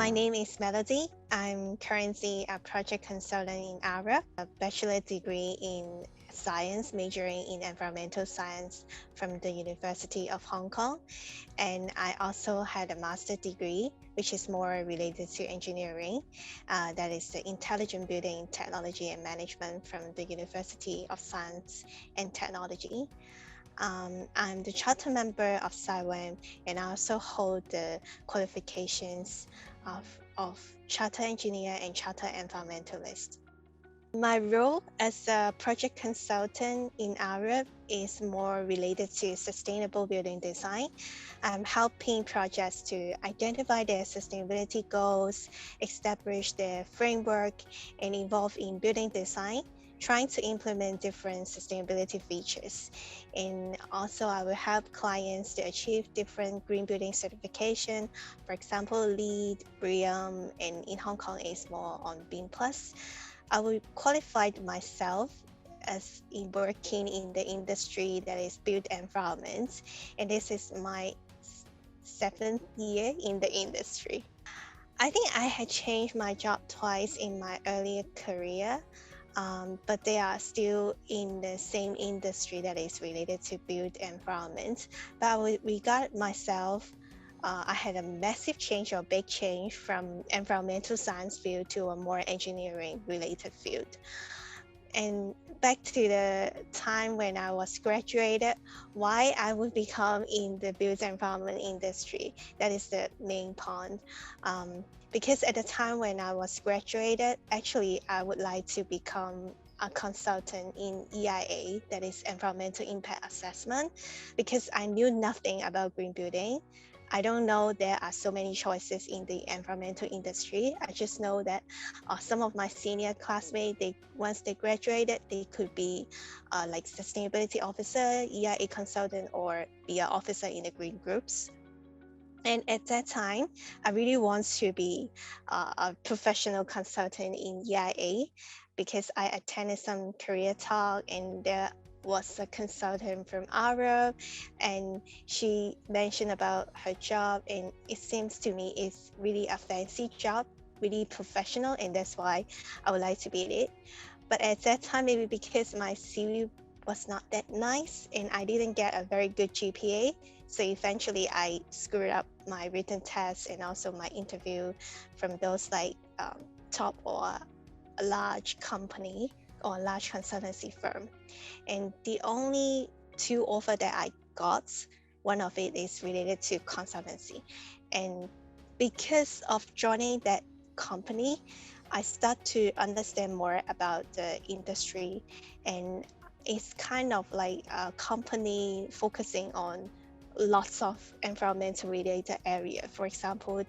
My name is Melody. I'm currently a project consultant in ARA, a bachelor degree in science, majoring in environmental science from the University of Hong Kong. And I also had a master's degree, which is more related to engineering. That is the Intelligent Building Technology and Management from the University of Science and Technology. I'm the charter member of CIWEM, and I also hold the qualifications of charter engineer and charter environmentalist. My role as a project consultant in Arab is more related to sustainable building design. I'm helping projects to identify their sustainability goals, establish their framework, and involve in building design, trying to implement different sustainability features. And also I will help clients to achieve different green building certification, for example, LEED, BREEAM, and in Hong Kong is more on BEAM+. I will qualify myself as in working in the industry that is built environment, and this is my 7th year in the industry. I think I had changed my job twice in my earlier career, but they are still in the same industry that is related to built environment. But I would regard myself, I had a massive change or big change from environmental science field to a more engineering related field. And back to the time when I was graduated, why I would become in the built environment industry, that is the main point. Because at the time when I was graduated, actually I would like to become a consultant in EIA, that is environmental impact assessment, because I knew nothing about green building. I don't know there are so many choices in the environmental industry. I just know that some of my senior classmates, once they graduated, they could be like sustainability officer, EIA consultant, or be an officer in the green groups. And at that time, I really want to be a professional consultant in EIA because I attended some career talk, and there was a consultant from Arab, and she mentioned about her job, and it seems to me it's really a fancy job, really professional, and that's why I would like to be in it. But at that time, maybe because my CV was not that nice and I didn't get a very good GPA, so eventually I screwed up my written test and also my interview from those like top or a large company or a large consultancy firm. And the only 2 offers that I got, one of it is related to consultancy. And because of joining that company, I start to understand more about the industry, and it's kind of like a company focusing on lots of environmental related area. For example,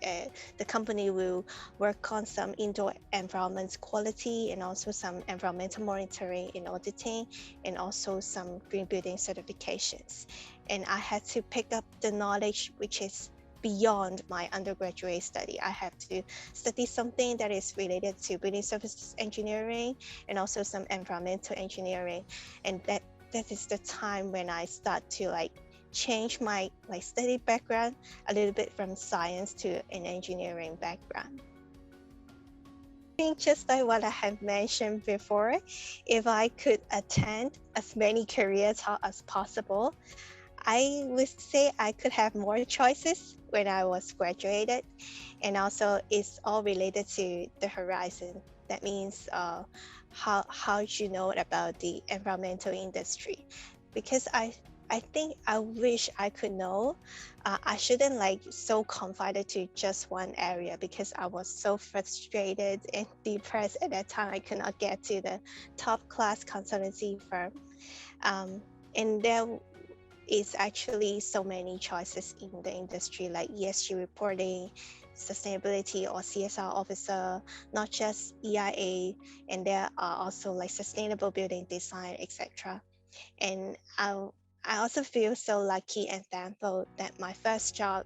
the company will work on some indoor environment quality and also some environmental monitoring and auditing, and also some green building certifications. And I had to pick up the knowledge which is beyond my undergraduate study. I have to study something that is related to building services engineering and also some environmental engineering. And that is the time when I start to like change my study background a little bit from science to an engineering background. I think just like what I have mentioned before, if I could attend as many career talks as possible, I would say I could have more choices when I was graduated. And also it's all related to the horizon. That means how you know about the environmental industry. Because I think I wish I could know. I shouldn't like so confined to just one area, because I was so frustrated and depressed at that time. I could not get to the top class consultancy firm. And there is actually so many choices in the industry, like ESG reporting, sustainability or CSR officer, not just EIA, and there are also like sustainable building design, etc. And I also feel so lucky and thankful that my first job,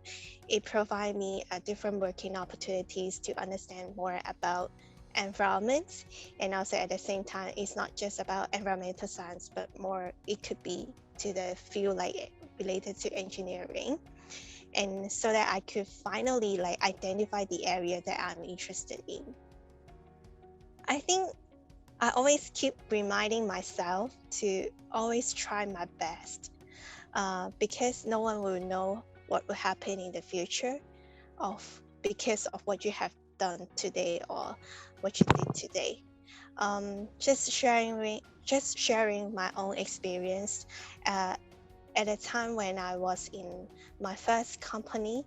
it provided me a different working opportunities to understand more about environment. And also at the same time, it's not just about environmental science, but more it could be to the field like related to engineering. and so that I could finally like identify the area that I'm interested in. I think I always keep reminding myself to always try my best, because no one will know what will happen in the future because of what you have done today or what you did today. Just sharing my own experience. At a time when I was in my first company,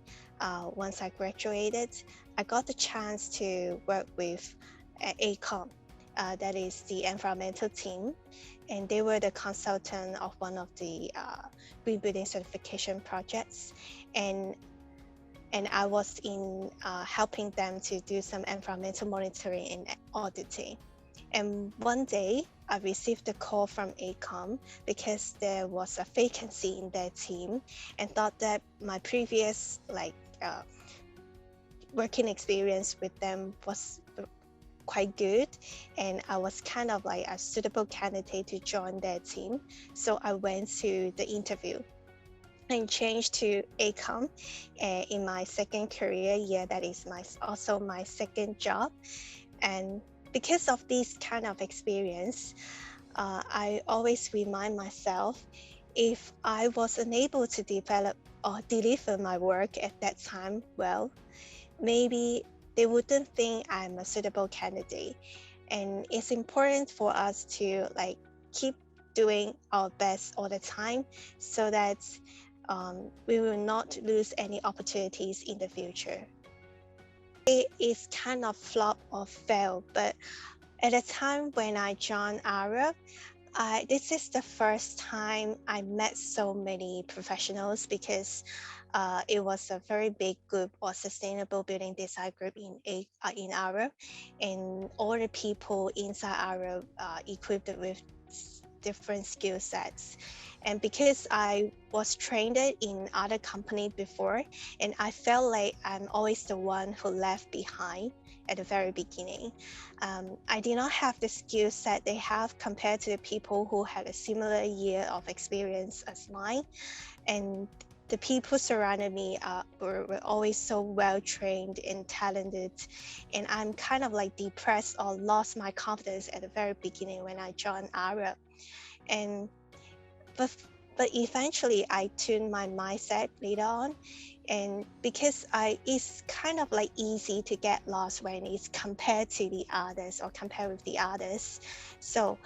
once I graduated, I got the chance to work with ACOM, that is the environmental team, and they were the consultant of one of the green building certification projects, and I was in helping them to do some environmental monitoring and auditing. And one day I received a call from ACOM because there was a vacancy in their team, and thought that my previous working experience with them was quite good, and I was kind of like a suitable candidate to join their team. So I went to the interview and changed to ACOM in my second career year. That is also my second job. And because of this kind of experience, I always remind myself, if I was unable to develop or deliver my work at that time well, maybe they wouldn't think I'm a suitable candidate. And it's important for us to like keep doing our best all the time, so that we will not lose any opportunities in the future. It is kind of flop or fail, but at the time when I joined ARA, this is the first time I met so many professionals, because it was a very big group or sustainable building design group in ARA, and all the people inside ARA equipped with different skill sets. And because I was trained in other companies before, and I felt like I'm always the one who left behind at the very beginning. I did not have the skill set they have compared to the people who had a similar year of experience as mine. And the people surrounding me were always so well trained and talented, and I'm kind of like depressed or lost my confidence at the very beginning when I joined ARA. And but eventually I tuned my mindset later on, and because it's kind of like easy to get lost when it's compared to the others or compared with the others. So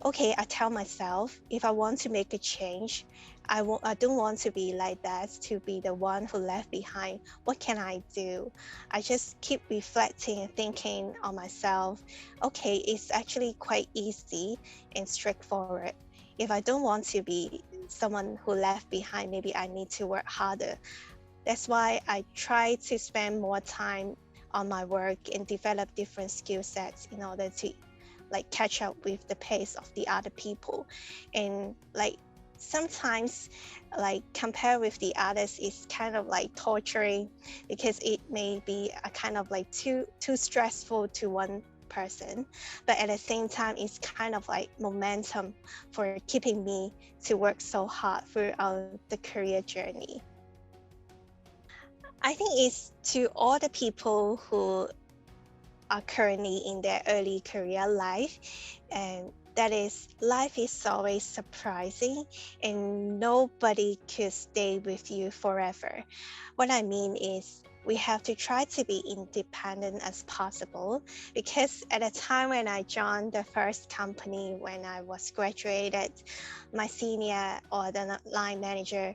okay, I tell myself, if I want to make a change, I don't want to be like that, to be the one who left behind. What can I do? I just keep reflecting and thinking on myself. Okay, it's actually quite easy and straightforward. If I don't want to be someone who left behind, maybe I need to work harder. That's why I try to spend more time on my work and develop different skill sets in order to like catch up with the pace of the other people. And like sometimes like compare with the others is kind of like torturing, because it may be a kind of like too stressful to one person, but at the same time it's kind of like momentum for keeping me to work so hard throughout the career journey. I think it's to all the people who are currently in their early career life, and that is, life is always surprising and nobody could stay with you forever. What I mean is, we have to try to be independent as possible, because at the time when I joined the first company, when I was graduated, my senior or the line manager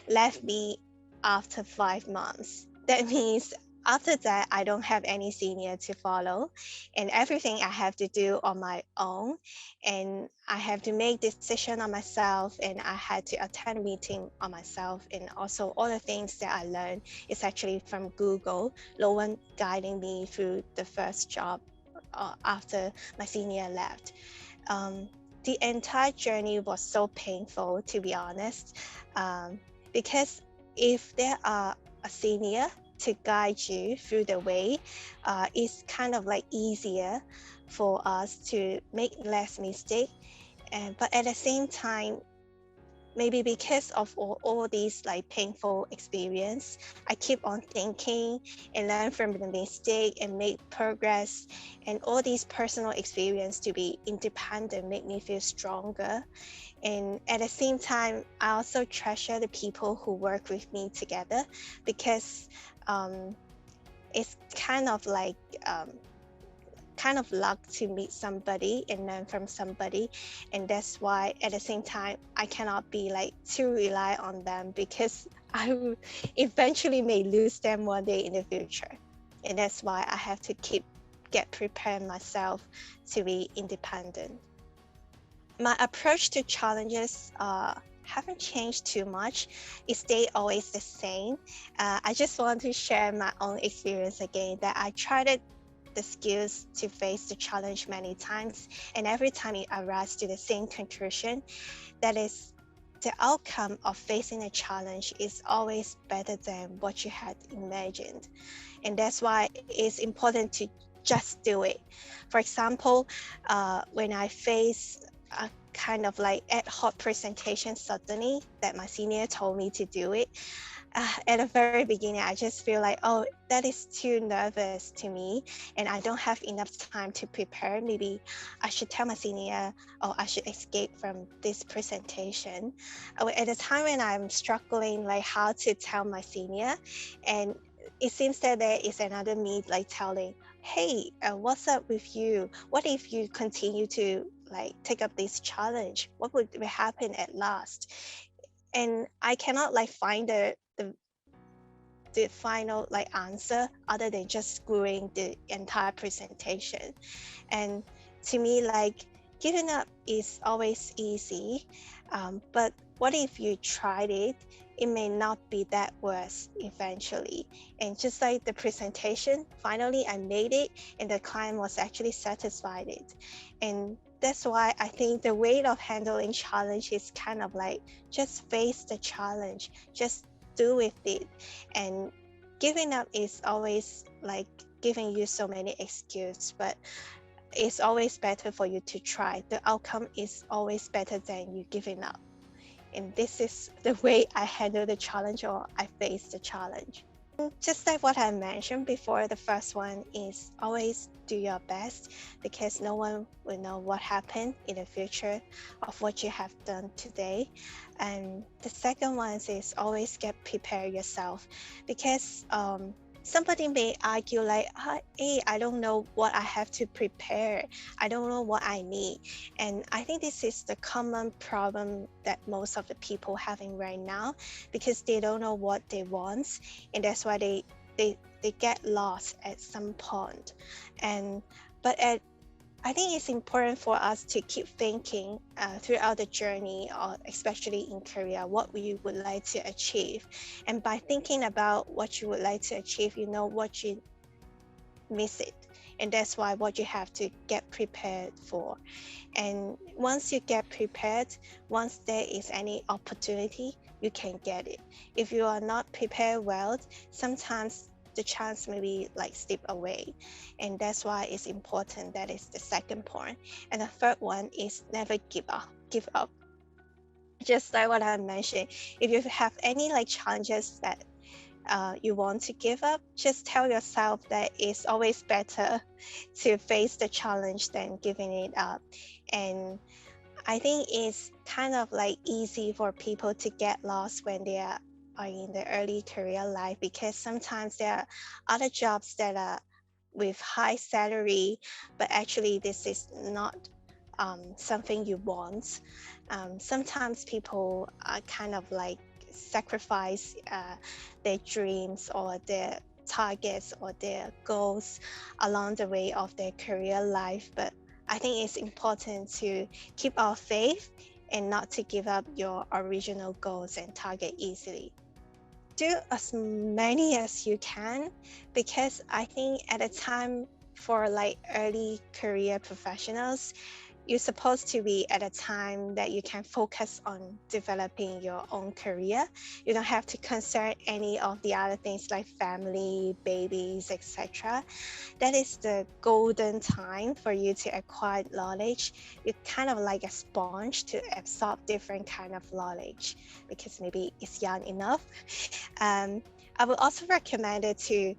left me after 5 months. That means after that, I don't have any senior to follow, and everything I have to do on my own, and I have to make decision on myself, and I had to attend meeting on myself, and also all the things that I learned is actually from Google. No one guiding me through the first job after my senior left. The entire journey was so painful, to be honest, because if there are a senior to guide you through the way, it's kind of like easier for us to make less mistake. But at the same time, maybe because of all these like painful experience, I keep on thinking and learn from the mistake and make progress. And all these personal experience to be independent make me feel stronger. And at the same time, I also treasure the people who work with me together, because it's kind of luck to meet somebody and learn from somebody. And that's why at the same time I cannot be like too rely on them, because I will eventually may lose them one day in the future. And that's why I have to get prepared myself to be independent. My approach to challenges haven't changed too much. It stayed always the same. I just want to share my own experience again, that I tried it the skills to face the challenge many times, and every time it arrives to the same conclusion, that is, the outcome of facing a challenge is always better than what you had imagined. And that's why it's important to just do it. For example, when I face a kind of like ad hoc presentation suddenly that my senior told me to do it, at the very beginning, I just feel like, oh, that is too nervous to me, and I don't have enough time to prepare. Maybe I should tell my senior, or I should escape from this presentation. At the time when I'm struggling, like how to tell my senior, and it seems that there is another me like telling, hey, what's up with you? What if you continue to like take up this challenge? What would happen at last? And I cannot like find the final like answer other than just screwing the entire presentation. And to me, like, giving up is always easy, but what if you tried it? It may not be that worse eventually. And just like the presentation, finally I made it, and the client was actually satisfied it. And that's why I think the way of handling challenge is kind of like, just face the challenge, just do with it. And giving up is always like giving you so many excuses, but it's always better for you to try. The outcome is always better than you giving up. And this is the way I handle the challenge, or I face the challenge. Just like what I mentioned before, the first one is always do your best, because no one will know what happened in the future of what you have done today. And the second one is always get prepared yourself, because somebody may argue like, hey, I don't know what I have to prepare. I don't know what I need. And I think this is the common problem that most of the people having right now, because they don't know what they want, and that's why they get lost at some point. I think it's important for us to keep thinking throughout the journey, or especially in career, what you would like to achieve. And by thinking about what you would like to achieve, you know what you miss it. And that's why what you have to get prepared for. And once you get prepared, once there is any opportunity, you can get it. If you are not prepared well, sometimes the chance may be like slip away. And that's why it's important. That is the second point. And the third one is never give up. Just like what I mentioned, if you have any like challenges that you want to give up, just tell yourself that it's always better to face the challenge than giving it up. And I think it's kind of like easy for people to get lost when they are in the early career life, because sometimes there are other jobs that are with high salary, but actually this is not something you want. Sometimes people are kind of like sacrifice their dreams or their targets or their goals along the way of their career life. But I think it's important to keep our faith and not to give up your original goals and target easily. Do as many as you can, because I think at a time for like early career professionals, you're supposed to be at a time that you can focus on developing your own career. You don't have to concern any of the other things like family, babies, etc. That is the golden time for you to acquire knowledge. You're kind of like a sponge to absorb different kind of knowledge because maybe it's young enough. Um, I would also recommend it to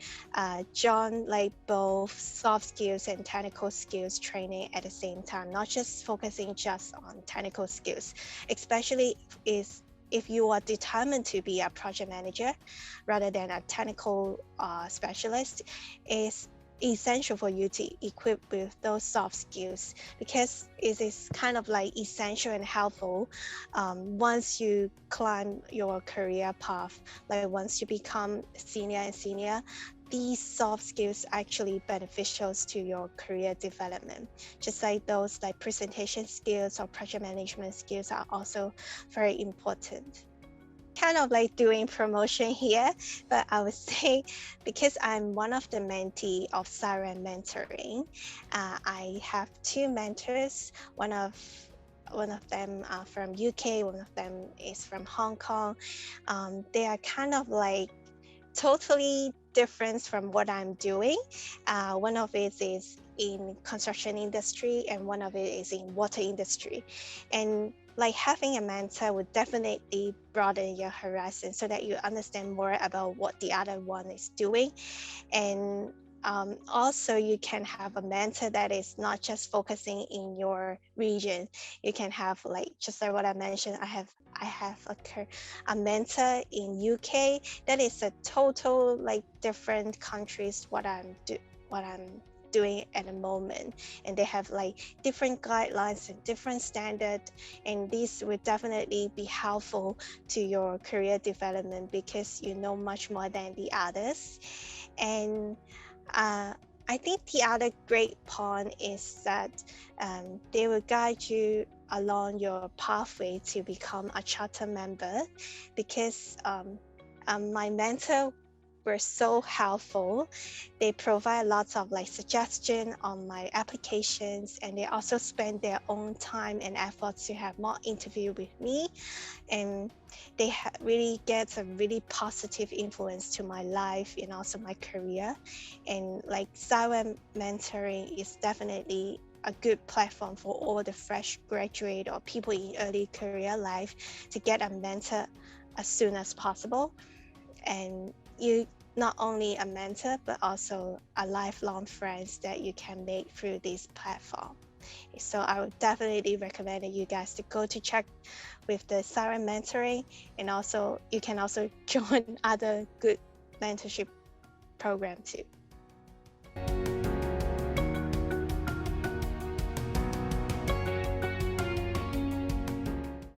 join like both soft skills and technical skills training at the same time, not just focusing just on technical skills, especially if you are determined to be a project manager rather than a technical specialist. Is essential for you to equip with those soft skills because it is kind of like essential and helpful once you climb your career path. Like once you become senior and senior, these soft skills actually beneficial to your career development. Just like those like presentation skills or project management skills are also very important. Kind of like doing promotion here, but I would say because I'm one of the mentee of CIWEM Mentoring, I have two mentors. One of them are from UK, one of them is from Hong Kong. They are kind of like totally different from what I'm doing. One of it is in construction industry and one of it is in water industry. And like having a mentor would definitely broaden your horizon so that you understand more about what the other one is doing. And also you can have a mentor that is not just focusing in your region. You can have like, just like what I mentioned, I have a mentor in UK that is a total like different countries what I'm doing at the moment, and they have like different guidelines and different standards, and this will definitely be helpful to your career development because you know much more than the others. And I think the other great point is that they will guide you along your pathway to become a charter member, because my mentor were so helpful. They provide lots of like suggestion on my applications, and they also spend their own time and effort to have more interview with me, and they really get a really positive influence to my life and also my career. And like CIWEM mentoring is definitely a good platform for all the fresh graduate or people in early career life to get a mentor as soon as possible. And you not only a mentor but also a lifelong friends that you can make through this platform. So I would definitely recommend you guys to go to check with the CIWEM mentoring, and also you can also join other good mentorship program too.